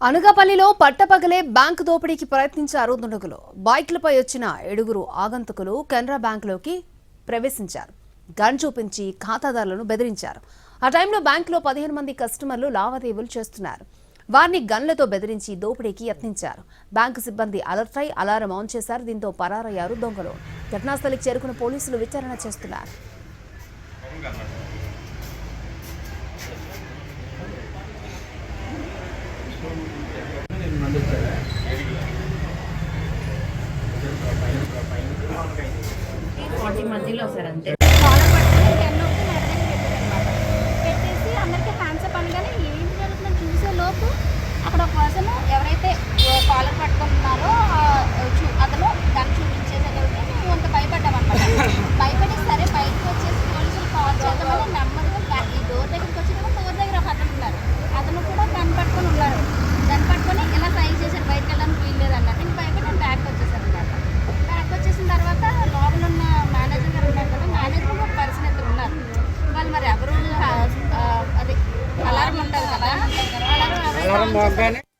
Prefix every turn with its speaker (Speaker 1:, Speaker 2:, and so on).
Speaker 1: అనకాపల్లిలో పట్టపగలే బ్యాంకు దోపిడీకి ప్రయత్నించారు దుండగులు. బైక్లపై వచ్చిన 7 ఆగంతకులు కెనరా బ్యాంకులోకి ప్రవేశించారు. గన్ చూపించి ఖాతాదారులను బెదిరించారు. ఆ టైంలో బ్యాంకులో 15 మంది కస్టమర్లు లావాదేవీలు చేస్తున్నారు. వారిని గన్లతో బెదిరించి దోపిడీకి యత్నించారు. బ్యాంకు సిబ్బంది అలర్ట్ అయి అలారం ఆన్ చేశారు. దీంతో పరారయ్యారు దొంగలు. ఘటనాస్థలికి చేరుకున్న పోలీసులు విచారణ చేస్తున్నారు.
Speaker 2: మధ్యలో సార్ అంతే
Speaker 3: పెట్టేసి అందరికీ హ్యాండ్సప్ అనగానే ఏంటి జరుగుతుందని చూసే లోపు అక్కడ ఒక పర్సన్ ఎవరైతే కాలర్ పట్టుకుంటున్నారో అతను దాన్ని చూపించేసరికి మేము అంత భయపడ్డామన్నమాట. భయపడి సరే బయటకు వచ్చేసి పోలీసులు కాల్ చేద్దామని నెమ్మదిగా ఈ డోర్ దగ్గరికి వచ్చిన డోర్ దగ్గర ఒక అతను ఉన్నారు. అతను కూడా గన్ పట్టుకొని ఉన్నారు. గన్ పట్టుకొని ఇలా సైజ్ చేశారు, బయటకు వెళ్ళడానికి వీల్లేదు అన్నారు. నేను భయపడి నేను బ్యాక్ వచ్చేసాను అనమాట. బ్యాక్ వచ్చేసిన తర్వాత లోపల ఉన్న మేనేజర్ గారు ఉన్నారు కదా, మేనేజర్ ఒక పర్సన్ ఇద్దరు ఉన్నారు. వాళ్ళు మరి ఎవరు అదే అలారం ఉంటుంది కదా, అలారం